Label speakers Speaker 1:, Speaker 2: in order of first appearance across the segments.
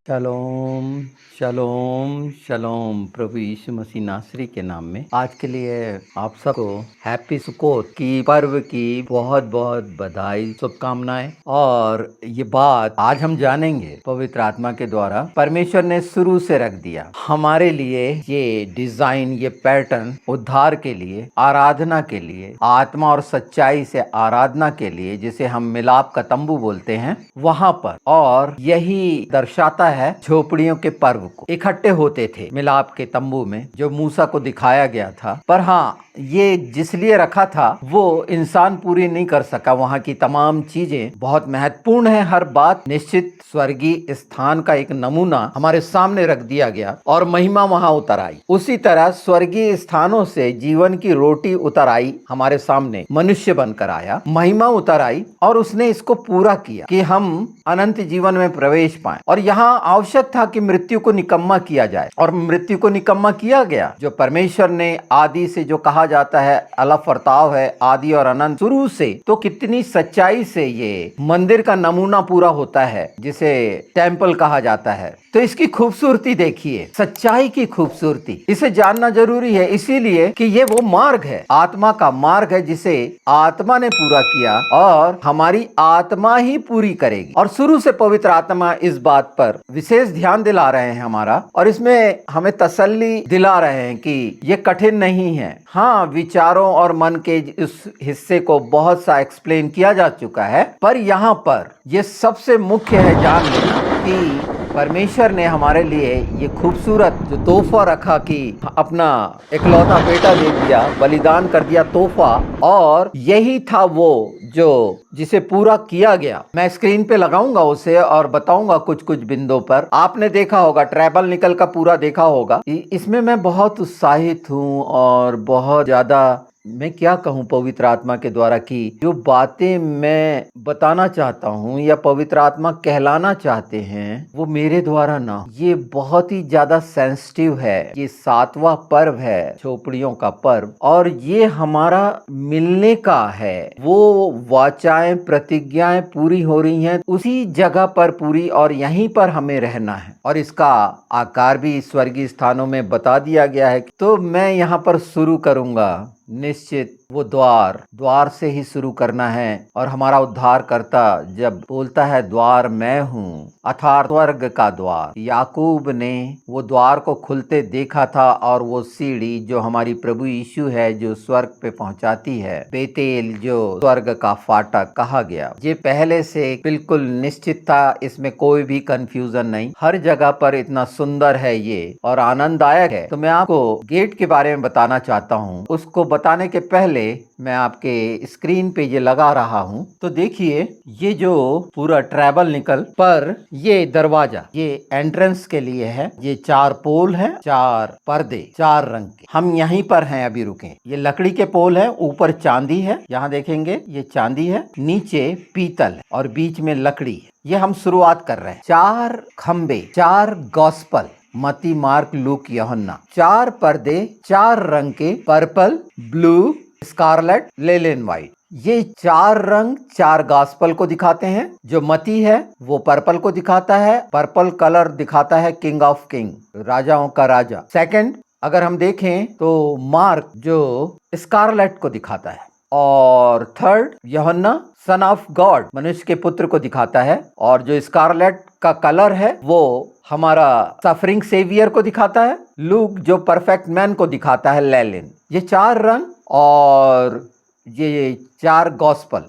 Speaker 1: शलोम शलोम शलोम। प्रभु यीशु मसीह नासरी के नाम में आज के लिए आप सबको हैप्पी सुकोत की पर्व की बहुत बहुत बधाई, शुभकामनाएं। और ये बात आज हम जानेंगे पवित्र आत्मा के द्वारा। परमेश्वर ने शुरू से रख दिया हमारे लिए ये डिजाइन, ये पैटर्न उद्धार के लिए, आराधना के लिए, आत्मा और सच्चाई से आराधना के लिए, जिसे हम मिलाप का तंबू बोलते हैं, वहां पर। और यही दर्शाता है झोपड़ियों के पर्व को। इकट्ठे होते थे मिलाप के तंबू में, जो मूसा को दिखाया गया था। पर हाँ, ये जिस लिए रखा था वो इंसान पूरी नहीं कर सका। वहाँ की तमाम चीजें बहुत महत्वपूर्ण है। हर बात निश्चित स्वर्गीय स्थान का एक नमूना हमारे सामने रख दिया गया और महिमा वहां उतर आई। उसी तरह स्वर्गीय स्थानों से जीवन की रोटी उतर आई हमारे सामने, मनुष्य बनकर आया, महिमा उतर आई और उसने इसको पूरा किया कि हम अनंत जीवन में प्रवेश पाएं। और यहाँ आवश्यक था कि मृत्यु को निकम्मा किया जाए, और मृत्यु को निकम्मा किया गया। जो परमेश्वर ने आदि से, जो कहा जाता है अलफ और ताव है, आदि और अनंत, शुरू से, तो कितनी सच्चाई से ये मंदिर का नमूना पूरा होता है, जिसे टेम्पल कहा जाता है। तो इसकी खूबसूरती देखिए, सच्चाई की खूबसूरती, इसे जानना जरूरी है। इसीलिए कि ये वो मार्ग है, आत्मा का मार्ग है, जिसे आत्मा ने पूरा किया और हमारी आत्मा ही पूरी करेगी। और शुरू से पवित्र आत्मा इस बात पर विशेष ध्यान दिला रहे हैं हमारा, और इसमें हमें तसल्ली दिला रहे हैं कि ये कठिन नहीं है। हाँ, विचारों और मन के इस हिस्से को बहुत सा एक्सप्लेन किया जा चुका है, पर यहाँ पर ये सबसे मुख्य है जान लेना कि परमेश्वर ने हमारे लिए ये खूबसूरत जो तोहफा रखा कि अपना इकलौता बेटा दे दिया, बलिदान कर दिया तोहफा। और यही था वो जो जिसे पूरा किया गया। मैं स्क्रीन पे लगाऊंगा उसे और बताऊंगा कुछ कुछ बिंदुओं पर। आपने देखा होगा, ट्रैवल निकल का पूरा देखा होगा। इसमें मैं बहुत उत्साहित हूँ और बहुत ज्यादा, मैं क्या कहूँ, पवित्र आत्मा के द्वारा की जो बातें मैं बताना चाहता हूँ या पवित्र आत्मा कहलाना चाहते हैं, वो मेरे द्वारा ना। ये बहुत ही ज्यादा सेंसिटिव है। ये 7वां पर्व है, झोपड़ियों का पर्व, और ये हमारा मिलने का है। वो वाचाएं, प्रतिज्ञाएं पूरी हो रही हैं उसी जगह पर पूरी, और यहीं पर हमें रहना है। और इसका आकार भी स्वर्गीय स्थानों में बता दिया गया है। तो मैं यहाँ पर शुरू करूंगा। निश्चित वो द्वार से ही शुरू करना है। और हमारा उद्धार करता जब बोलता है द्वार मैं हूँ, अर्थात स्वर्ग का द्वार, याकूब ने वो द्वार को खुलते देखा था, और वो सीढ़ी जो हमारी प्रभु यीशु है, जो स्वर्ग पे पहुंचाती है, बेतेल जो स्वर्ग का फाटक कहा गया, ये पहले से बिल्कुल निश्चित था। इसमें कोई भी कंफ्यूजन नहीं। हर जगह पर इतना सुंदर है ये और आनंददायक है। तो मैं आपको गेट के बारे में बताना चाहता हूँ। उसको बताने के पहले मैं आपके स्क्रीन पे ये लगा रहा हूं। तो देखिए, ये जो पूरा ट्रैवल निकल पर ये दरवाजा, ये एंट्रेंस के लिए है। ये 4 पोल है, 4 पर्दे, 4 रंग के। हम यहीं पर हैं, अभी रुके। ये लकड़ी के पोल है, ऊपर चांदी है, यहाँ देखेंगे ये चांदी है, नीचे पीतल है और बीच में लकड़ी है। ये हम शुरुआत कर रहे हैं। 4 खंबे, 4 गॉस्पल, मती, मार्क, लूक, यूहन्ना, 4 पर्दे, 4 रंग के, पर्पल, ब्लू, स्कारलेट, लेलेन व्हाइट। ये 4 रंग 4 गॉस्पल को दिखाते हैं। जो मती है वो पर्पल को दिखाता है। पर्पल कलर दिखाता है किंग ऑफ किंग, राजाओं का राजा। सेकंड अगर हम देखें तो मार्क जो स्कारलेट को दिखाता है। और थर्ड यूहन्ना सन ऑफ गॉड, मनुष्य के पुत्र को दिखाता है। और जो स्कारलेट का कलर है वो हमारा सफरिंग सेवियर को दिखाता है। लूक जो परफेक्ट मैन को दिखाता है, लेलिन। ये 4 रंग और ये 4 गॉस्पल,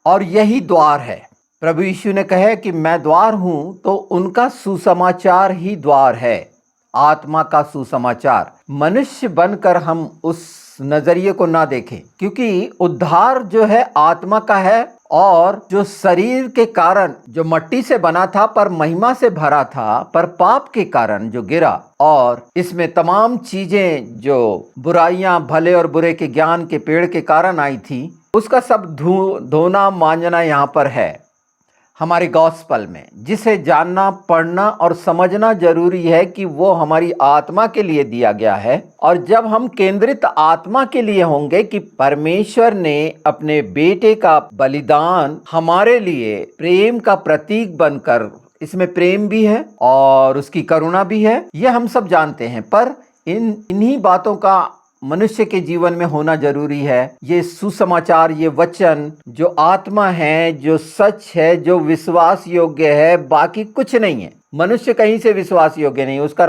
Speaker 1: और यही द्वार है। प्रभु यीशु ने कहा कि मैं द्वार हूं, तो उनका सुसमाचार ही द्वार है, आत्मा का सुसमाचार। मनुष्य बनकर हम उस नजरिए को ना देखें, क्योंकि उद्धार जो है आत्मा का है, और जो शरीर के कारण जो मट्टी से बना था पर महिमा से भरा था, पर पाप के कारण जो गिरा, और इसमें तमाम चीजें जो बुराइयां भले और बुरे के ज्ञान के पेड़ के कारण आई थी, उसका सब धोना मांजना यहाँ पर है हमारे गॉस्पल में, जिसे जानना, पढ़ना और समझना जरूरी है कि वो हमारी आत्मा के लिए दिया गया है। और जब हम केंद्रित आत्मा के लिए होंगे कि परमेश्वर ने अपने बेटे का बलिदान हमारे लिए प्रेम का प्रतीक बनकर इसमें प्रेम भी है और उसकी करुणा भी है, ये हम सब जानते हैं। पर इन्हीं बातों का मनुष्य के जीवन में होना जरूरी है। ये सुसमाचार, ये वचन जो आत्मा है, जो सच है, जो विश्वास योग्य है, बाकी कुछ नहीं है। मनुष्य कहीं से विश्वास योग्य नहीं, उसका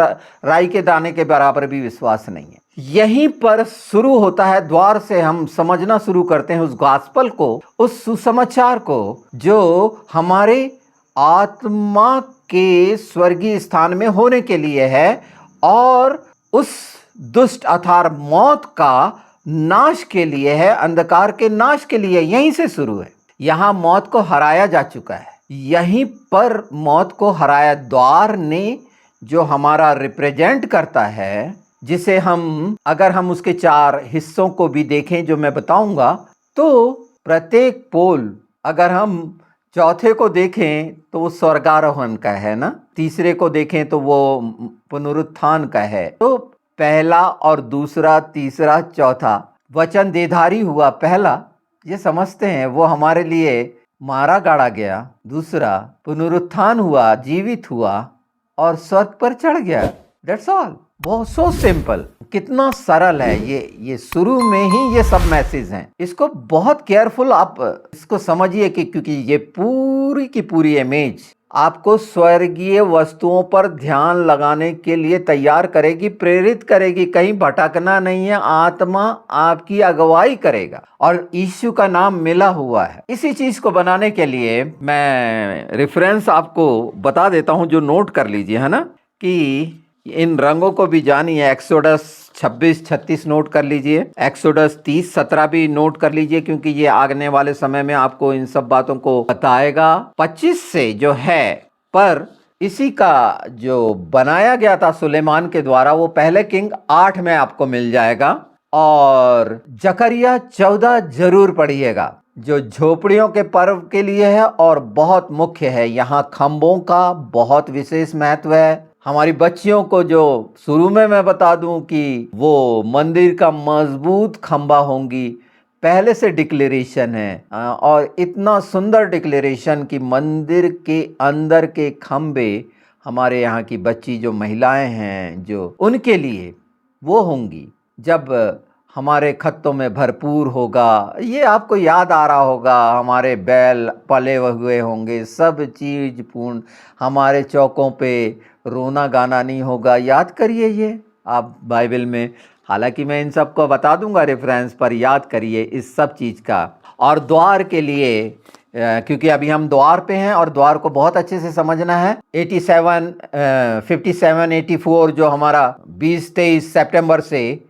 Speaker 1: राई के दाने के बराबर भी विश्वास नहीं है। यहीं पर शुरू होता है, द्वार से हम समझना शुरू करते हैं उस गॉस्पेल को, उस सुसमाचार को जो हमारे आत्मा के स्वर्गीय स्थान में होने के लिए है और उस दुष्ट अर्थात मौत का नाश के लिए है, अंधकार के नाश के लिए। यहीं से शुरू है। यहां मौत को हराया जा चुका है, यहीं पर मौत को हराया। द्वार ने जो हमारा रिप्रेजेंट करता है, जिसे हम अगर हम उसके 4 हिस्सों को भी देखें जो मैं बताऊंगा, तो प्रत्येक पोल, अगर हम चौथे को देखें तो वो स्वर्गारोहण का है ना, तीसरे को देखें तो वो पुनरुत्थान का है। तो पहला और दूसरा, तीसरा, चौथा वचन देधारी हुआ। पहला ये समझते हैं वो हमारे लिए मारा गाड़ा गया, दूसरा पुनरुत्थान हुआ, जीवित हुआ और स्वर्ग पर चढ़ गया। That's all. बहुत सो सिंपल, कितना सरल है ये शुरू में ही ये सब मैसेज हैं। इसको बहुत केयरफुल आप इसको समझिए कि क्योंकि ये पूरी की पूरी इमेज आपको स्वर्गीय वस्तुओं पर ध्यान लगाने के लिए तैयार करेगी, प्रेरित करेगी। कहीं भटकना नहीं है, आत्मा आपकी अगुवाई करेगा और यीशु का नाम मिला हुआ है। इसी चीज को बनाने के लिए मैं रेफरेंस आपको बता देता हूं, जो नोट कर लीजिए, है ना, कि इन रंगों को भी जानिए। एक्सोडस 26-36 नोट कर लीजिए, एक्सोडस 30-17 भी नोट कर लीजिए, क्योंकि ये आगने वाले समय में आपको इन सब बातों को बताएगा। 25 से जो है, पर इसी का जो बनाया गया था सुलेमान के द्वारा, वो पहले किंग 8 में आपको मिल जाएगा। और जकरिया 14 जरूर पढ़िएगा, जो झोपड़ियों के पर्व के लिए है और बहुत मुख्य है। यहाँ खंभों का बहुत विशेष महत्व है। हमारी बच्चियों को जो शुरू में मैं बता दूं कि वो मंदिर का मजबूत खंभा होंगी, पहले से डिक्लेरेशन है। और इतना सुंदर डिक्लेरेशन कि मंदिर के अंदर के खंभे हमारे यहाँ की बच्ची जो महिलाएं हैं, जो उनके लिए वो होंगी जब हमारे खत्तों में भरपूर होगा। ये आपको याद आ रहा होगा, हमारे बैल पले हुए होंगे, सब चीज पूर्ण, हमारे चौकों पे रोना गाना नहीं होगा। याद करिए ये आप बाइबल में, हालांकि मैं इन सब को बता दूंगा रेफरेंस, पर याद करिए इस सब चीज़ का। और द्वार के लिए, क्योंकि अभी हम द्वार पे हैं और द्वार को बहुत अच्छे से समझना है। 57-84 जो हमारा 20-23 सितंबर से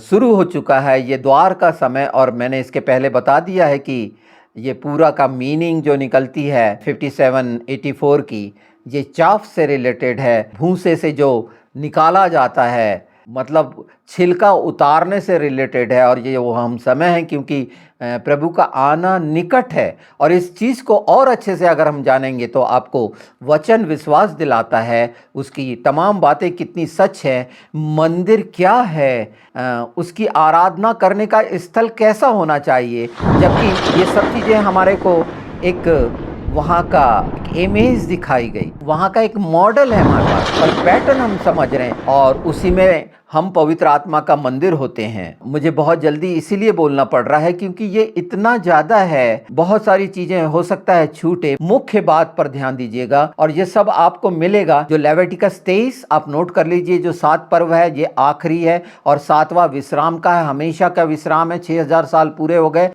Speaker 1: शुरू हो चुका है ये द्वार का समय, और मैंने इसके पहले बता दिया है कि ये पूरा का मीनिंग जो निकलती है 57-84 की, ये चाफ से रिलेटेड है, भूसे से जो निकाला जाता है, मतलब छिलका उतारने से रिलेटेड है। और ये वो हम समय है क्योंकि प्रभु का आना निकट है। और इस चीज़ को और अच्छे से अगर हम जानेंगे तो आपको वचन विश्वास दिलाता है, उसकी तमाम बातें कितनी सच है, मंदिर क्या है, उसकी आराधना करने का स्थल कैसा होना चाहिए। जबकि ये सब चीज़ें हमारे को एक वहाँ का इमेज दिखाई गई, वहाँ का एक मॉडल है हमारे पास, और पैटर्न हम समझ रहे हैं, और उसी में हम पवित्र आत्मा का मंदिर होते हैं। मुझे बहुत जल्दी इसीलिए बोलना पड़ रहा है क्योंकि ये इतना ज्यादा है, बहुत सारी चीजें हो सकता है छूटे। मुख्य बात पर ध्यान दीजिएगा और ये सब आपको मिलेगा। जो लेविटिकस 23 आप नोट कर लीजिए, जो 7 पर्व है ये आखिरी है और 7वां विश्राम का है, हमेशा का विश्राम है। 6000 साल पूरे हो गए,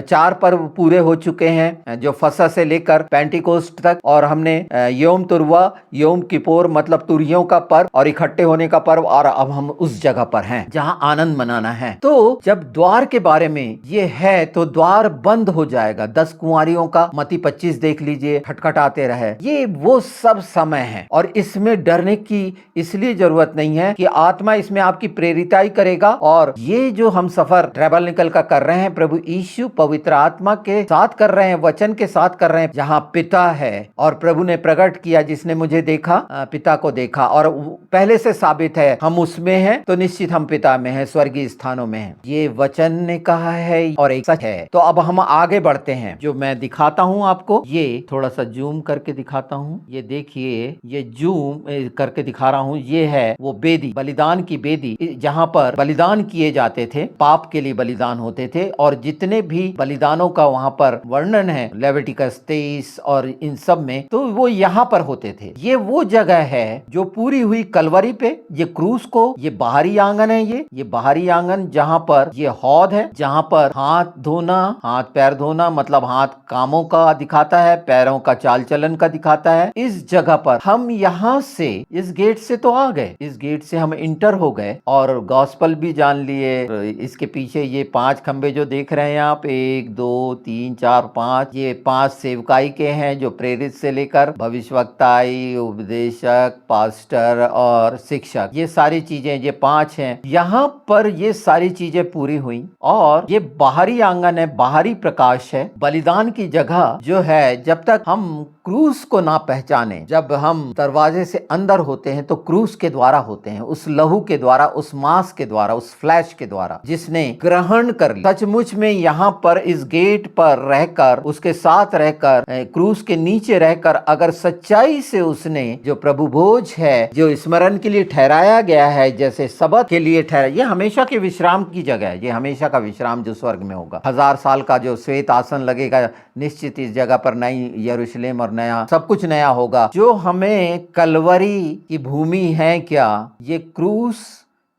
Speaker 1: 4 पर्व पूरे हो चुके हैं, जो फसह से लेकर पेंटिकोस्ट तक, और हमने योम तुरवा, योम किपोर मतलब तुरियों का पर्व और इकट्ठे होने का पर्व, और अब हम उस जगह पर हैं जहां आनंद मनाना है। तो जब द्वार के बारे में ये है तो द्वार बंद हो जाएगा। 10 कुंवारियों का मत्ती 25 देख लीजिए, खटखटाते रहे, ये वो सब समय है। और इसमें डरने की इसलिए जरूरत नहीं है कि आत्मा इसमें आपकी प्रेरिताई करेगा। और ये जो हम सफर ट्रैवल निकल का कर रहे हैं, प्रभु यीशु पवित्र आत्मा के साथ कर रहे हैं, वचन के साथ कर रहे हैं, जहां पिता है और प्रभु ने प्रकट किया, जिसने मुझे देखा पिता को देखा। और पहले से साबित है, हम उसमें हैं तो निश्चित हम पिता में हैं, स्वर्गीय स्थानों में हैं। ये वचन ने कहा है और एक सच है। तो अब हम आगे बढ़ते हैं। जो मैं दिखाता हूं आपको, ये थोड़ा सा जूम करके दिखाता हूं। ये देखिए, ये जूम करके दिखा रहा हूं। ये है वो बेदी, बलिदान की बेदी, जहां पर बलिदान किए जाते थे, पाप के लिए बलिदान होते थे। और जितने भी बलिदानों का वहां पर वर्णन है लेविटिकस 23 और इन सब में, तो वो यहाँ पर होते थे। ये वो जगह है जो पूरी हुई कलवरी पे, ये क्रूस को, ये बाहरी आंगन है, ये बाहरी आंगन जहां पर ये हौद है, जहां पर हाथ धोना, हाथ पैर धोना, मतलब हाथ कामों का दिखाता है, पैरों का चाल चलन का दिखाता है। इस जगह पर हम यहाँ से, इस गेट से तो आ गए, इस गेट से हम इंटर हो गए और गॉस्पल भी जान लिए। इसके पीछे ये 5 खंबे जो देख रहे हैं आप, 1 2 3 4 5, ये 5 सेवकाई के हैं जो प्रेरित से लेकर भविष्यवक्ताई, उपदेशक, पास्टर और शिक्षक, ये सारी चीजें, ये 5 हैं। यहाँ पर ये सारी चीजें पूरी हुई। और ये बाहरी आंगन है, बाहरी प्रकाश है, बलिदान की जगह जो है। जब तक हम क्रूस को ना पहचाने, जब हम दरवाजे से अंदर होते हैं तो क्रूस के द्वारा होते हैं, उस लहू के द्वारा, उस मांस के द्वारा, उस फ्लैश के द्वारा जिसने ग्रहण कर लिया। सचमुच में यहाँ पर इस गेट पर रहकर, उसके साथ रहकर, क्रूस के नीचे रहकर, अगर सच्चाई से उसने जो प्रभु भोज है, जो स्मरण के लिए ठहराया गया है, जैसे सबत के लिए ठहरा, ये हमेशा के विश्राम की जगह है, ये हमेशा का विश्राम जो स्वर्ग में होगा। 1000 साल का जो श्वेत आसन लगेगा, निश्चित इस जगह पर नई यरूशलेम और नया सब कुछ नया होगा। जो हमें कलवरी की भूमि है क्या, ये क्रूस,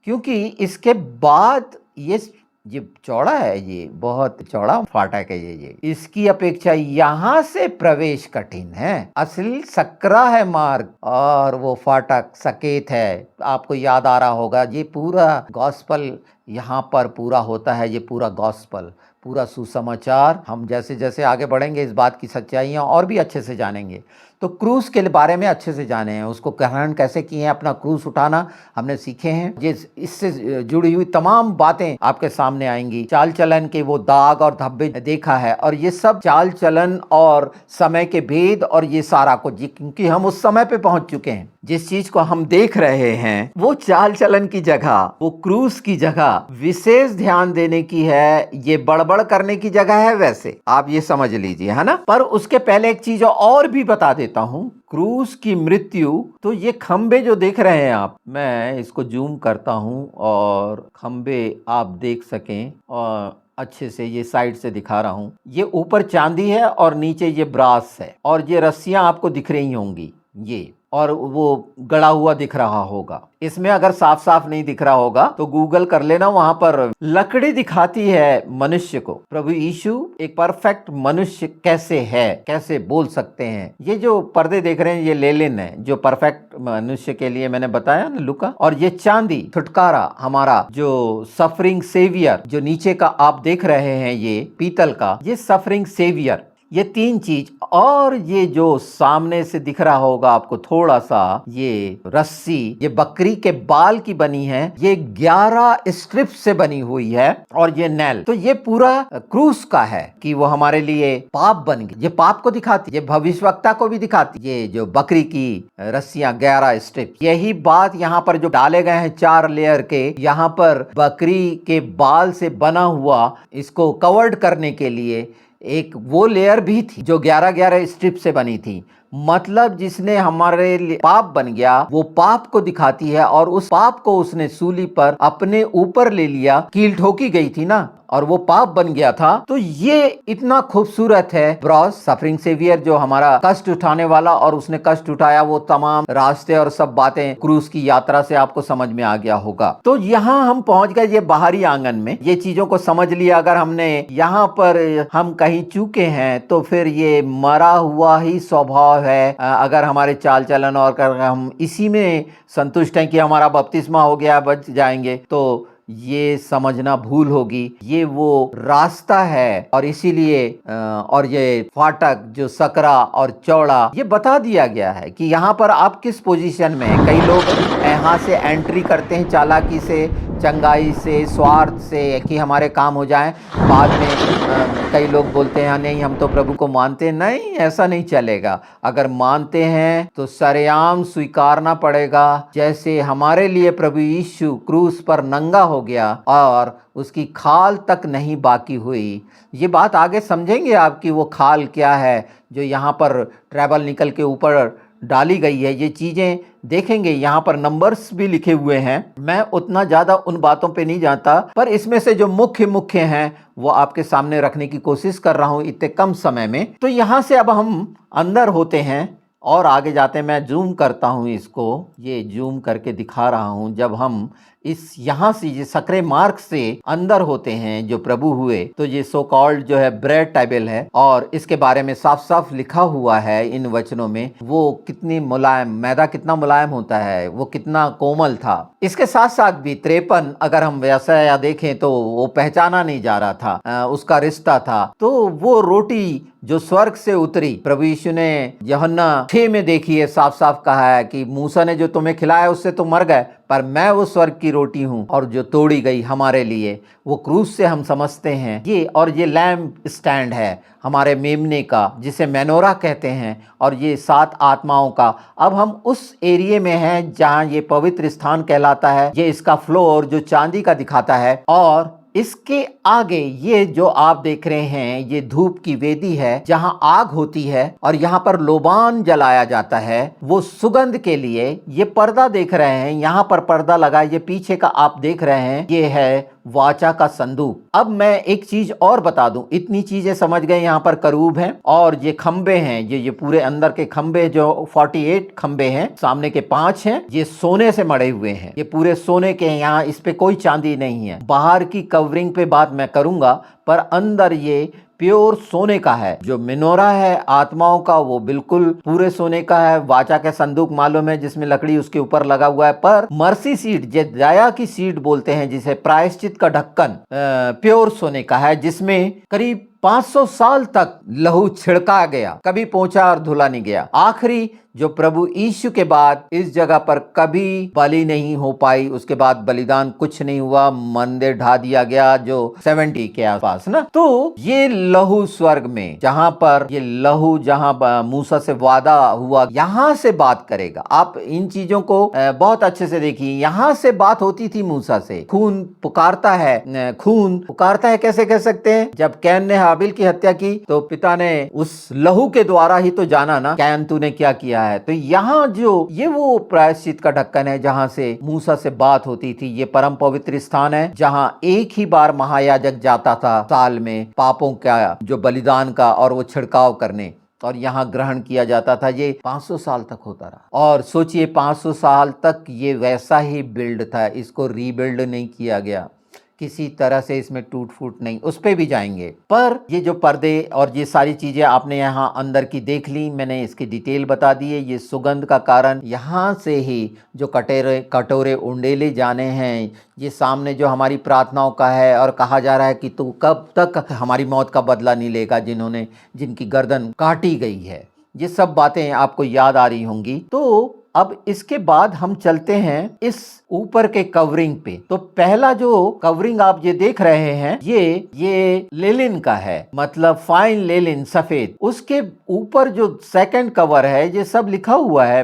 Speaker 1: क्योंकि इसके बाद ये चौड़ा है, ये बहुत चौड़ा फाटक है, ये इसकी अपेक्षा यहाँ से प्रवेश कठिन है। असली सकरा है मार्ग और वो फाटक सकेत है। आपको याद आ रहा होगा, ये पूरा गॉस्पल यहाँ पर पूरा होता है। ये पूरा गॉस्पल, पूरा सुसमाचार, हम जैसे जैसे आगे बढ़ेंगे इस बात की सच्चाइयाँ और भी अच्छे से जानेंगे। तो क्रूस के बारे में अच्छे से जाने हैं, उसको ग्रहण कैसे किए हैं, अपना क्रूस उठाना हमने सीखे हैं। ये इससे जुड़ी हुई तमाम बातें आपके सामने आएंगी। चाल चलन के वो दाग और धब्बे देखा है, और ये सब चाल चलन और समय के भेद, और ये सारा कुछ, क्योंकि हम उस समय पे पहुंच चुके हैं। जिस चीज को हम देख रहे हैं वो चाल चलन की जगह, वो क्रूस की जगह विशेष ध्यान देने की है, ये बड़बड़ करने की जगह है। वैसे आप ये समझ लीजिए, है ना। पर उसके पहले एक चीज और भी बता देता हूं, क्रूस की मृत्यु। तो ये खंबे जो देख रहे हैं आप, मैं इसको जूम करता हूं और खंबे आप देख सकें, और अच्छे से ये साइड से दिखा रहा हूं। ये ऊपर चांदी है और नीचे ये ब्रास है, और ये रस्सियां आपको दिख रही होंगी, ये, और वो गड़ा हुआ दिख रहा होगा। इसमें अगर साफ साफ नहीं दिख रहा होगा तो गूगल कर लेना, वहां पर लकड़ी दिखाती है मनुष्य को। प्रभु यीशु एक परफेक्ट मनुष्य कैसे है, कैसे बोल सकते हैं। ये जो पर्दे देख रहे हैं ये लेलिन है, जो परफेक्ट मनुष्य के लिए मैंने बताया ना, लुका। और ये चांदी, छुटकारा, हमारा जो सफरिंग सेवियर, जो नीचे का आप देख रहे हैं, ये पीतल का, ये सफरिंग सेवियर, ये 3 चीज। और ये जो सामने से दिख रहा होगा आपको थोड़ा सा, ये रस्सी, ये बकरी के बाल की बनी है, ये 11 स्ट्रिप से बनी हुई है, और ये नैल। तो ये पूरा क्रूस का है कि वो हमारे लिए पाप बन गई। ये पाप को दिखाती, ये भविष्यवक्ता को भी दिखाती। ये जो बकरी की रस्सियां 11 स्ट्रिप, यही बात यहाँ पर जो डाले गए हैं 4 लेयर के, यहाँ पर बकरी के बाल से बना हुआ, इसको कवर्ड करने के लिए एक वो लेयर भी थी जो 11-11 स्ट्रिप से बनी थी। मतलब जिसने हमारे लिए पाप बन गया, वो पाप को दिखाती है, और उस पाप को उसने सूली पर अपने ऊपर ले लिया। कील ठोकी गई थी ना, और वो पाप बन गया था। तो ये इतना खूबसूरत है ब्रॉस, सफरिंग सेवियर, जो हमारा कष्ट उठाने वाला, और उसने कष्ट उठाया। वो तमाम रास्ते और सब बातें क्रूस की यात्रा से आपको समझ में आ गया होगा। तो यहाँ हम पहुंच गए, ये बाहरी आंगन में, ये चीजों को समझ लिया। अगर हमने यहाँ पर हम कहीं चूके हैं तो फिर ये मरा हुआ ही स्वभाव है। अगर हमारे चाल चलन और हम इसी में संतुष्ट हैं कि हमारा बपतिस्मा हो गया, बच जाएंगे, तो ये समझना भूल होगी। ये वो रास्ता है, और इसीलिए और ये फाटक जो सकरा और चौड़ा, ये बता दिया गया है कि यहाँ पर आप किस पोजीशन में हैं। कई लोग यहाँ से एंट्री करते हैं चालाकी से, चंगाई से, स्वार्थ से कि हमारे काम हो जाएं। बाद में कई लोग बोलते हैं नहीं हम तो प्रभु को मानते हैं। नहीं, ऐसा नहीं चलेगा। अगर मानते हैं तो सरेआम स्वीकारना पड़ेगा। जैसे हमारे लिए प्रभु यीशु क्रूस पर नंगा हो गया और उसकी खाल तक नहीं बाकी हुई। ये बात आगे समझेंगे आप कि वो खाल क्या है जो यहाँ पर ट्रैवल निकल के ऊपर डाली गई है। ये चीज़ें देखेंगे, यहाँ पर नंबर्स भी लिखे हुए हैं। मैं उतना ज़्यादा उन बातों पे नहीं जाता, पर इसमें से जो मुख्य मुख्य हैं वो आपके सामने रखने की कोशिश कर रहा हूँ इतने कम समय में। तो यहाँ से अब हम अंदर होते हैं और आगे जाते हैं। मैं जूम करता हूँ इसको, ये जूम करके दिखा रहा हूँ। जब हम इस यहाँ से ये सकरे मार्ग से अंदर होते हैं जो प्रभु हुए, तो ये सो कॉल्ड जो है ब्रेड टेबल है और इसके बारे में साफ साफ लिखा हुआ है इन वचनों में। वो कितनी मुलायम, मैदा कितना मुलायम होता है, वो कितना कोमल था। इसके साथ साथ भी 53 अगर हम वैसा या देखें तो वो पहचाना नहीं जा रहा था, उसका रिश्ता था। तो वो रोटी जो स्वर्ग से उतरी, प्रभु यीशु ने यूहन्ना 6 में देखी है, साफ साफ कहा है कि मूसा ने जो तुम्हें खिलाया उससे तुम मर गए, पर मैं वो स्वर्ग की रोटी हूं और जो तोड़ी गई हमारे लिए। वो क्रूस से हम समझते हैं ये, और ये लैम्प स्टैंड है हमारे मेमने का जिसे मेनोरा कहते हैं, और ये 7 आत्माओं का। अब हम उस एरिया में हैं जहां ये पवित्र स्थान कहलाता है। ये इसका फ्लोर जो चांदी का दिखाता है, और इसके आगे ये जो आप देख रहे हैं ये धूप की वेदी है जहां आग होती है और यहां पर लोबान जलाया जाता है वो सुगंध के लिए। ये पर्दा देख रहे हैं, यहां पर पर्दा लगा, ये पीछे का आप देख रहे हैं, ये है वाचा का संदूक। अब मैं एक चीज और बता दूं, इतनी चीजें समझ गए। यहाँ पर करूब हैं और ये खंबे हैं, ये पूरे अंदर के खंबे जो 48 खंबे हैं, सामने के 5 हैं, ये सोने से मढ़े हुए हैं। ये पूरे सोने के हैं, यहाँ इस पे कोई चांदी नहीं है। बाहर की कवरिंग पे बात मैं करूंगा, पर अंदर ये प्योर सोने का है। जो मिनोरा है आत्माओं का वो बिल्कुल पूरे सोने का है। वाचा का संदूक मालूम है जिसमें लकड़ी उसके ऊपर लगा हुआ है, पर मर्सी सीट, दया की सीट बोलते हैं जिसे, प्रायश्चित का ढक्कन प्योर सोने का है जिसमें करीब 500 साल तक लहू छिड़का गया, कभी पोंछा और धुला नहीं गया। आखिरी जो प्रभु यीशु के बाद इस जगह पर कभी बलि नहीं हो पाई, उसके बाद बलिदान कुछ नहीं हुआ, मंदिर ढा दिया गया जो 70 के आसपास ना। तो ये लहू स्वर्ग में, जहां पर ये लहू, जहां मूसा से वादा हुआ, यहां से बात करेगा। आप इन चीजों को बहुत अच्छे से देखिए। यहां से बात होती थी मूसा से। खून पुकारता है, खून पुकारता है कैसे कह सकते हैं? जब कैन ने हाबिल की हत्या की तो पिता ने उस लहू के द्वारा ही तो जाना ना, कैन तूने क्या किया है। तो यहाँ जो ये वो प्रायश्चित का ढक्कन है जहां से मूसा से बात होती थी। ये परम पवित्र स्थान है जहां एक ही बार महायाजक जाता था साल में पापों का जो बलिदान का और वो छिड़काव करने, और यहाँ ग्रहण किया जाता था। ये 500 साल तक होता रहा। और सोचिए 500 साल तक ये वैसा ही बिल्ड था, इसको रीबिल्ड नहीं किया गया किसी तरह से, इसमें टूट फूट नहीं। उस पे भी जाएंगे। पर ये जो पर्दे और ये सारी चीजें आपने यहाँ अंदर की देख ली, मैंने इसकी डिटेल बता दी है। ये सुगंध का कारण, यहाँ से ही जो कटोरे उंडेले जाने हैं, ये सामने जो हमारी प्रार्थनाओं का है, और कहा जा रहा है कि तू कब तक हमारी मौत का बदला नहीं लेगा, जिनकी गर्दन काटी गई है। ये सब बातें आपको याद आ रही होंगी। तो अब इसके बाद हम चलते हैं इस ऊपर के कवरिंग पे। तो पहला जो कवरिंग आप ये देख रहे हैं ये लेलिन का है, मतलब फाइन लेलिन, सफेद। उसके ऊपर जो सेकंड कवर है, ये सब लिखा हुआ है,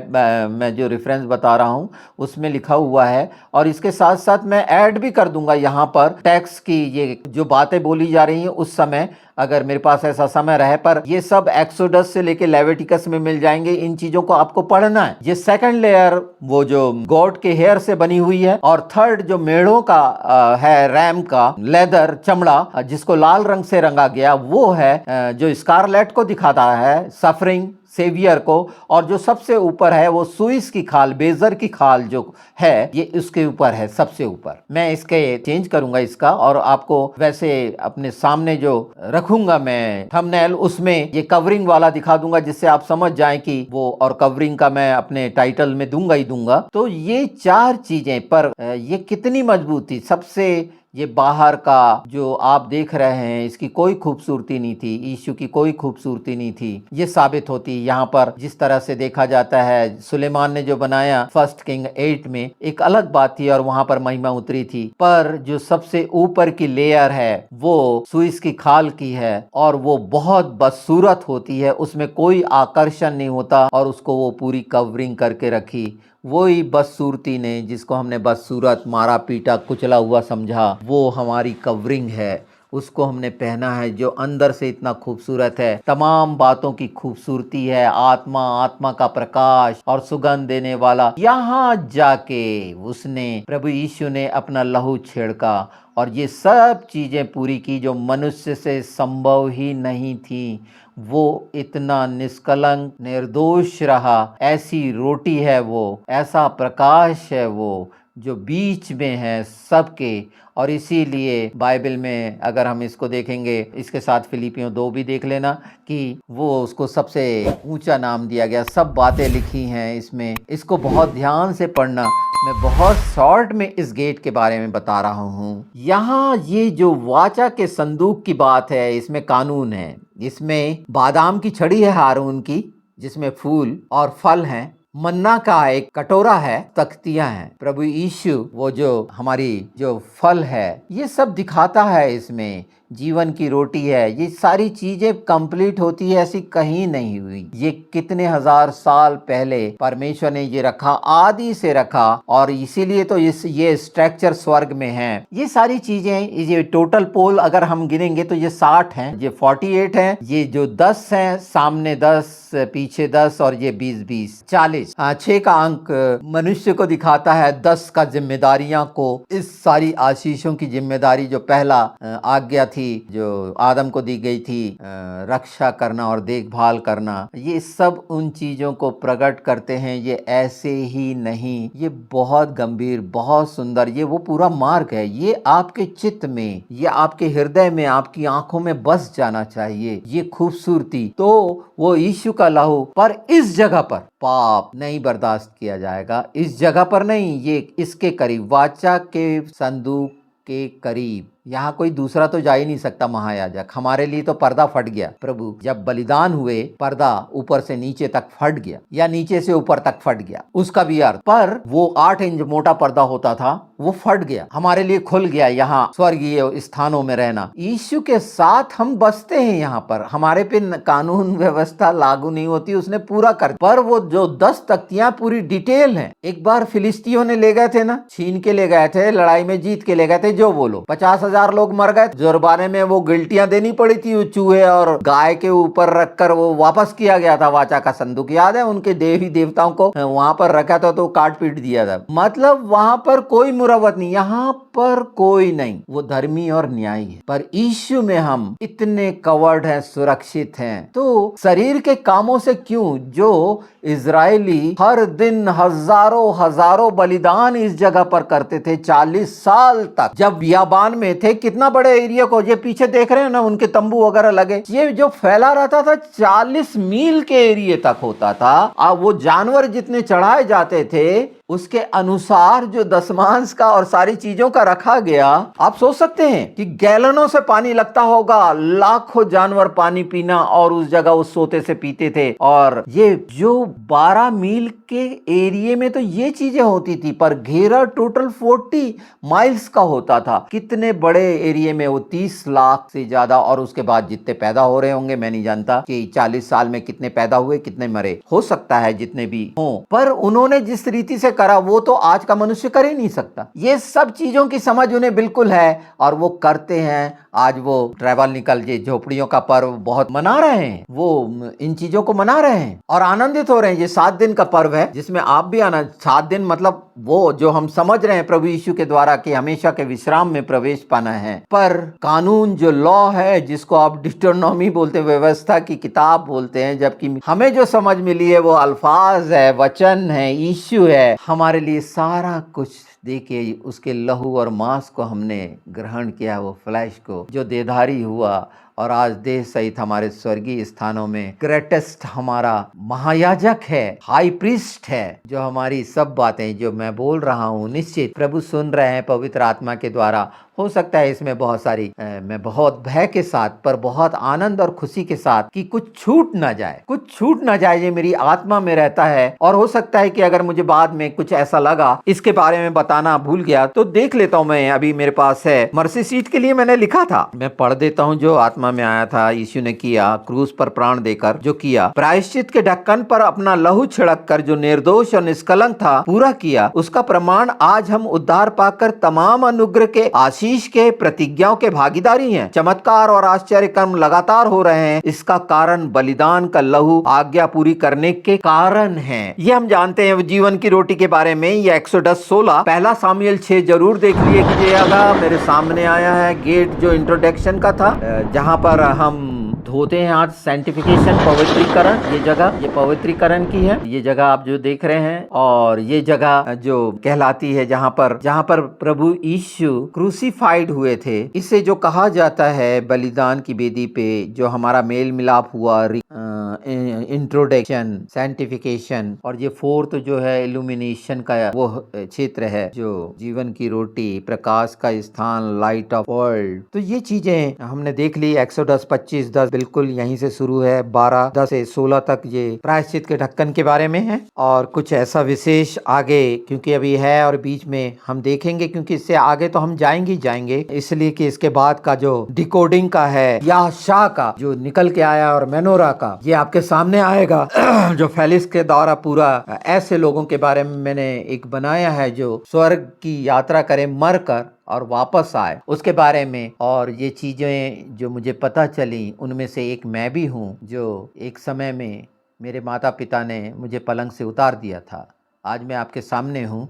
Speaker 1: मैं जो रेफरेंस बता रहा हूँ उसमें लिखा हुआ है। और इसके साथ साथ मैं ऐड भी कर दूंगा यहाँ पर टैक्स की, ये जो बातें बोली जा रही हैं उस समय, अगर मेरे पास ऐसा समय रहे। पर ये सब एक्सोडस से लेके लेविटिकस में मिल जाएंगे। इन चीजों को आपको पढ़ना है। ये सेकंड लेयर वो जो गॉड के हेयर से बनी हुई है, और थर्ड जो मेढ़ों का है, रैम का लेदर, चमड़ा जिसको लाल रंग से रंगा गया, वो है जो स्कारलेट को दिखाता है, सफरिंग सेवियर को। और जो सबसे ऊपर है वो सुइस की खाल, बेजर की खाल जो है, ये उसके ऊपर है, सबसे ऊपर। मैं इसके चेंज करूंगा इसका, और आपको वैसे अपने सामने जो रखूंगा मैं थंबनेल, उसमें ये कवरिंग वाला दिखा दूंगा जिससे आप समझ जाएं कि वो, और कवरिंग का मैं अपने टाइटल में दूंगा ही दूंगा। तो ये 4 चीजें, पर ये कितनी मजबूत थी। सबसे ये बाहर का जो आप देख रहे हैं इसकी कोई खूबसूरती नहीं थी, यीशु की कोई खूबसूरती नहीं थी। ये साबित होती यहाँ पर जिस तरह से देखा जाता है, सुलेमान ने जो बनाया फर्स्ट किंग 8 में एक अलग बात थी और वहां पर महिमा उतरी थी, पर जो सबसे ऊपर की लेयर है वो सुइस की खाल की है और वो बहुत बदसूरत होती है, उसमें कोई आकर्षण नहीं होता और उसको वो पूरी कवरिंग करके रखी। वही बदसूरती ने जिसको हमने बदसूरत मारा पीटा कुचला हुआ समझा, वो हमारी कवरिंग है, उसको हमने पहना है जो अंदर से इतना खूबसूरत है, तमाम बातों की खूबसूरती है, आत्मा, आत्मा का प्रकाश और सुगंध देने वाला। यहाँ जाके उसने, प्रभु यीशु ने अपना लहू छिड़का और ये सब चीजें पूरी की जो मनुष्य से संभव ही नहीं थी। वो इतना निष्कलंक निर्दोष रहा, ऐसी रोटी है वो, ऐसा प्रकाश है वो जो बीच में है सबके। और इसीलिए बाइबल में अगर हम इसको देखेंगे, इसके साथ फिलिपियों 2 भी देख लेना कि वो उसको सबसे ऊंचा नाम दिया गया। सब बातें लिखी हैं इसमें, इसको बहुत ध्यान से पढ़ना। मैं बहुत शॉर्ट में इस गेट के बारे में बता रहा हूँ। यहाँ ये जो वाचा के संदूक की बात है, इसमें कानून है, इसमें बादाम की छड़ी है हारून की जिसमें फूल और फल हैं, मन्ना का एक कटोरा है, तख्तियां हैं, प्रभु यीशु वो जो हमारी जो फल है, ये सब दिखाता है इसमें। जीवन की रोटी है, ये सारी चीजें कंप्लीट होती है, ऐसी कहीं नहीं हुई। ये कितने हजार साल पहले परमेश्वर ने ये रखा, आदि से रखा, और इसीलिए तो ये स्ट्रक्चर स्वर्ग में है। ये सारी चीजें, ये टोटल पोल अगर हम गिनेंगे तो ये 60 हैं, ये 48 हैं, ये जो 10 हैं, सामने 10 पीछे 10 और ये 20-20 40। 6 का अंक मनुष्य को दिखाता है, 10 का जिम्मेदारियां को, इस सारी आशीषों की जिम्मेदारी जो पहला आज्ञा थी जो आदम को दी गई थी, रक्षा करना और देखभाल करना, ये सब उन चीजों को प्रकट करते हैं। ये ऐसे ही नहीं, ये बहुत गंभीर, बहुत सुंदर, ये वो पूरा मार्ग है। ये आपके चित्त में, ये आपके हृदय में, आपकी आंखों में बस जाना चाहिए ये खूबसूरती। तो वो यीशु का लहू, पर इस जगह पर पाप नहीं बर्दाश्त किया जाएगा, इस जगह पर नहीं, ये इसके करीब, वाचा के संदूक के करीब। यहाँ कोई दूसरा तो जा ही नहीं सकता महायाजक। हमारे लिए तो पर्दा फट गया, प्रभु जब बलिदान हुए पर्दा ऊपर से नीचे तक फट गया या नीचे से ऊपर तक फट गया, उसका भी अर्थ, पर वो 8 इंच मोटा पर्दा होता था वो फट गया, हमारे लिए खुल गया यहाँ स्वर्गीय स्थानों में रहना। यीशु के साथ हम बसते हैं यहाँ पर, हमारे पे कानून व्यवस्था लागू नहीं होती, उसने पूरा कर। पर वो जो 10 तख्तियां पूरी डिटेल हैं। एक बार फिलिस्तियों ने ले गए थे ना, छीन के ले गए थे, लड़ाई में जीत के ले गए थे, जो बोलो 50,000 लोग मर गए, जुर्माने में वो गिल्टियां देनी पड़ी थी, चूहे और गाय के ऊपर रखकर वो वापस किया गया था। वाचा का संदूक याद है, उनके देवी देवताओं को वहां पर रखा था तो काट पीट दिया था। मतलब वहां पर कोई मुरवत नहीं, यहाँ पर कोई नहीं, वो धर्मी और न्यायी है। पर यीशु में हम इतने कवर्ड हैं, सुरक्षित हैं। तो शरीर के कामों से क्यों, जो इजरायली हर दिन हजारों बलिदान इस जगह पर करते थे 40 साल तक, जब बियाबान में थे, कितना बड़े एरिया को, ये पीछे देख रहे हैं ना उनके तंबू वगैरह लगे, ये जो फैला रहता था 40 मील के एरिया तक होता था। अब वो जानवर जितने चढ़ाए जाते थे उसके अनुसार जो दशमांश का और सारी चीजों का रखा गया। आप सोच सकते हैं कि गैलनों से पानी लगता होगा, लाखों जानवर पानी पीना, और उस जगह उस सोते से पीते थे। और ये जो 12 मील के एरिया में तो ये चीजें होती थी, पर घेरा टोटल 40 माइल्स का होता था। कितने बड़े एरिया में, वो 30 लाख से ज्यादा, और उसके बाद जितने पैदा हो रहे होंगे मैं नहीं जानता कि 40 साल में कितने पैदा हुए, कितने मरे, हो सकता है जितने भी हों। पर उन्होंने जिस रीति से करा वो तो आज का मनुष्य कर ही नहीं सकता। ये सब चीजों की समझ उन्हें बिल्कुल है और वो करते हैं। आज वो ट्रैवल निकल के झोपड़ियों का पर्व बहुत मना रहे हैं, वो इन चीजों को मना रहे हैं और आनंदित हो रहे हैं। ये 7 दिन का पर्व है जिसमें आप भी आना, 7 दिन मतलब वो जो हम समझ रहे हैं प्रभु यीशु के द्वारा कि हमेशा के विश्राम में प्रवेश पाना है। पर कानून जो लॉ है, जिसको आप डिटरनॉमी बोलते हैं, व्यवस्था की किताब बोलते हैं, जबकि हमें जो समझ मिली है वो अल्फाज है, वचन है, यीशु है, हमारे लिए सारा कुछ देखिए उसके लहू और मांस को हमने ग्रहण किया, वो फ्लैश को जो देधारी हुआ और आज देह सहित हमारे स्वर्गीय स्थानों में ग्रेटेस्ट हमारा महायाजक है, हाई प्रीस्ट है, जो हमारी सब बातें जो मैं बोल रहा हूँ निश्चित प्रभु सुन रहे हैं पवित्र आत्मा के द्वारा। हो सकता है इसमें बहुत सारी मैं बहुत भय के साथ पर बहुत आनंद और खुशी के साथ कि कुछ छूट ना जाए, कुछ छूट ना जाए, ये मेरी आत्मा में रहता है। और हो सकता है कि अगर मुझे बाद में कुछ ऐसा लगा इसके बारे में बताना भूल गया तो देख लेता हूं, मैं अभी मेरे पास है, मर्सी सीट के लिए मैंने लिखा था, मैं पढ़ देता हूं जो आत्मा में आया था। यीशु ने किया क्रूस पर प्राण देकर जो किया, प्रायश्चित के ढक्कन पर अपना लहू छिड़क कर जो निर्दोष और निष्कलंक था पूरा किया, उसका प्रमाण आज हम उद्धार पाकर तमाम अनुग्रह के आशीष के प्रतिज्ञाओं के भागीदारी हैं। चमत्कार और आश्चर्य कर्म लगातार हो रहे हैं, इसका कारण बलिदान का लहू आज्ञा पूरी करने के कारण है। ये हम जानते हैं जीवन की रोटी के बारे में। ये एक्सोडस 16 पहला सामुएल 6 जरूर देख लीजिएगा, मेरे सामने आया है गेट जो इंट्रोडक्शन का था, जहां पर हम धोते हैं आज सैंटिफिकेशन पवित्रीकरण। ये जगह ये पवित्रीकरण की है, ये जगह आप जो देख रहे हैं, और ये जगह जो कहलाती है जहां पर प्रभु यीशु क्रूसीफाइड हुए थे। इसे जो कहा जाता है बलिदान की वेदी पे जो हमारा मेल मिलाप हुआ, इंट्रोडक्शन, सैंटिफिकेशन, और ये फोर्थ जो है इल्यूमिनेशन का वो क्षेत्र है, जो जीवन की रोटी, प्रकाश का स्थान, लाइट ऑफ वर्ल्ड। तो ये चीजें हमने देख ली। एक्सोडस 25:10 बिल्कुल यहीं से शुरू है, 12:10 से 16 तक ये प्रायश्चित के ढक्कन के बारे में है, और कुछ ऐसा विशेष आगे क्योंकि अभी है और बीच में हम देखेंगे, क्योंकि इससे आगे तो हम जाएंगे ही जाएंगे, इसलिए कि इसके बाद का जो डिकोडिंग का है या शाह का जो निकल के आया और मेनोरा का, ये आपके सामने आएगा जो फेलिक्स के द्वारा पूरा ऐसे लोगों के बारे में मैंने एक बनाया है जो स्वर्ग की यात्रा करे मर कर और वापस आए, उसके बारे में। और ये चीजें जो मुझे पता चली उनमें से एक मैं भी हूँ, जो एक समय में मेरे माता पिता ने मुझे पलंग से उतार दिया था। आज मैं आपके सामने हूँ,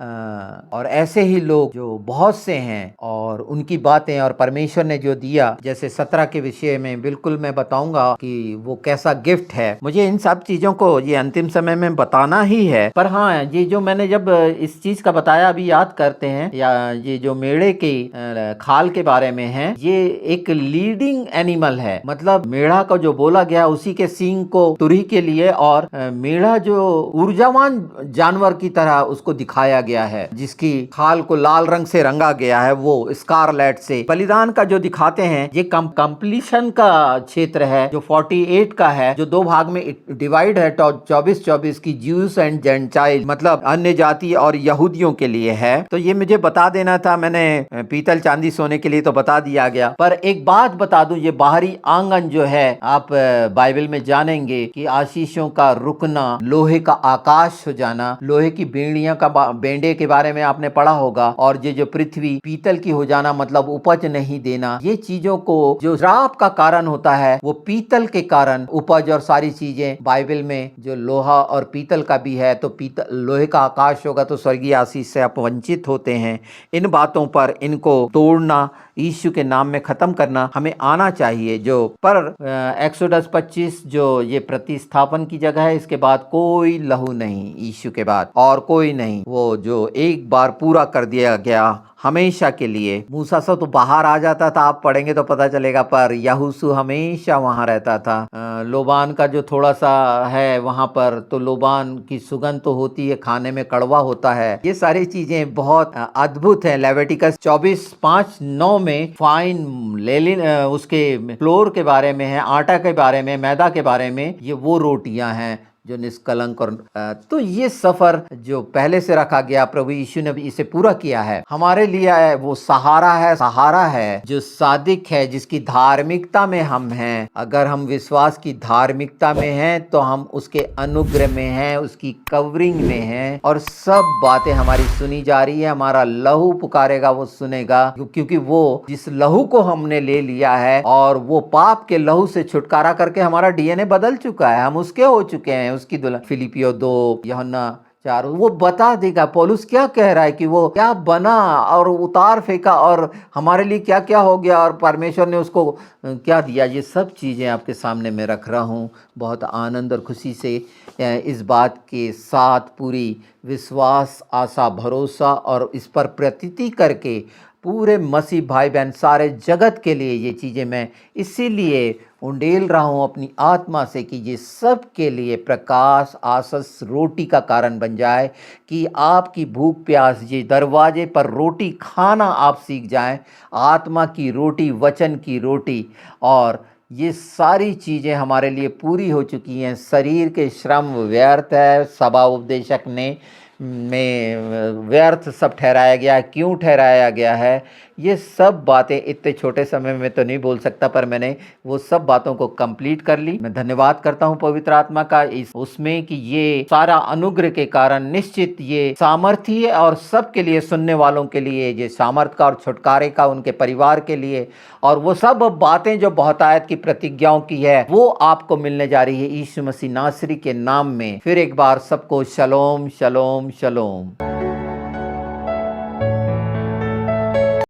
Speaker 1: और ऐसे ही लोग जो बहुत से हैं, और उनकी बातें और परमेश्वर ने जो दिया, जैसे 17 के विषय में बिल्कुल मैं बताऊंगा कि वो कैसा गिफ्ट है। मुझे इन सब चीज़ों को ये अंतिम समय में बताना ही है। पर हाँ, ये जो मैंने जब इस चीज़ का बताया अभी याद करते हैं, या ये जो मेढ़े की खाल के बारे में है, ये एक लीडिंग एनिमल है, मतलब मेढ़ा का जो बोला गया उसी के सींग को तुरही के लिए, और मेढ़ा जो ऊर्जावान जानवर की तरह उसको दिखाया गया है, जिसकी खाल को लाल रंग से रंगा गया है, वो स्कारलेट से। बलिदान का जो दिखाते हैं ये कंप्लीशन का क्षेत्र है जो 48 का है, जो दो भाग में डिवाइड है, 24 की ज्यूस एंड जेंटाइल, मतलब अन्य जाति और यहूदियों के लिए है। तो ये मुझे बता देना था, मैंने पीतल चांदी सोने के लिए तो बता दिया गया। पर एक बात बता दूं, ये बाहरी आंगन जो है, आप बाइबल में जानेंगे कि आशीषों का रुकना, लोहे का आकाश हो जाना, लोहे की बेड़ियां का बेंडे के बारे में आपने पढ़ा होगा, और ये जो पृथ्वी पीतल की हो जाना मतलब उपज नहीं देना, ये चीजों को जो श्राप का कारण होता है वो पीतल के कारण उपज और सारी चीजें। बाइबल में जो लोहा और पीतल का भी है, तो पीतल लोहे का आकाश होगा तो स्वर्गीय आशीष से आप वंचित होते हैं। इन बातों पर इनको तोड़ना, यीशु के नाम में खत्म करना हमें आना चाहिए। जो पर एक्सोडस 25 जो ये प्रतिस्थापन की जगह है, इसके बाद कोई लहू नहीं, यीशु के बाद और कोई नहीं, वो जो एक बार पूरा कर दिया गया हमेशा के लिए। मूसा सा तो बाहर आ जाता था, आप पढ़ेंगे तो पता चलेगा, पर यहोशू हमेशा वहां रहता था। लोबान का जो थोड़ा सा है वहां पर, तो लोबान की सुगंध तो होती है, खाने में कड़वा होता है। ये सारी चीजें बहुत अद्भुत है। लेविटिकस 24:5-9 में फाइन लेलिन उसके फ्लोर के बारे में है, आटा के बारे में, मैदा के बारे में, ये वो रोटियां हैं जो निष्कलंक। और तो ये सफर जो पहले से रखा गया, प्रभु यीशु ने भी इसे पूरा किया है हमारे लिए। वो सहारा है जो सादिक है, जिसकी धार्मिकता में हम हैं। अगर हम विश्वास की धार्मिकता में हैं तो हम उसके अनुग्रह में हैं, उसकी कवरिंग में हैं, और सब बातें हमारी सुनी जा रही है। हमारा लहू पुकारेगा, वो सुनेगा, क्योंकि वो जिस लहू को हमने ले लिया है, और वो पाप के लहू से छुटकारा करके हमारा डीएनए बदल चुका है, हम उसके हो चुके हैं, उसकी दुल्हन। फिलिपियो 2, यूहन्ना चारों वो बता देगा पौलुस क्या कह रहा है कि वो क्या बना और उतार फेंका और हमारे लिए क्या क्या हो गया और परमेश्वर ने उसको क्या दिया। ये सब चीज़ें आपके सामने मैं रख रहा हूँ बहुत आनंद और खुशी से, इस बात के साथ पूरी विश्वास आशा भरोसा और इस पर प्रतीति करके पूरे मसीह भाई बहन सारे जगत के लिए ये चीज़ें मैं इसीलिए उंडेल रहा हूँ अपनी आत्मा से कि ये सब के लिए प्रकाश आसस रोटी का कारण बन जाए, कि आपकी भूख प्यास ये दरवाजे पर रोटी खाना आप सीख जाएं, आत्मा की रोटी वचन की रोटी। और ये सारी चीज़ें हमारे लिए पूरी हो चुकी हैं। शरीर के श्रम व्यर्थ है, सभा उपदेशक ने में व्यर्थ सब ठहराया गया है। क्यों ठहराया गया है? ये सब बातें इतने छोटे समय में तो नहीं बोल सकता, पर मैंने वो सब बातों को कंप्लीट कर ली। मैं धन्यवाद करता हूँ पवित्र आत्मा का इस उसमें कि ये सारा अनुग्रह के कारण निश्चित ये सामर्थ्य है और सबके लिए, सुनने वालों के लिए ये सामर्थ का और छुटकारे का, उनके परिवार के लिए। और वो सब बातें जो बहुतायत की प्रतिज्ञाओं की है वो आपको मिलने जा रही है यीशु मसीह नासरी के नाम में। फिर एक बार सबको शलोम शलोम शलोम।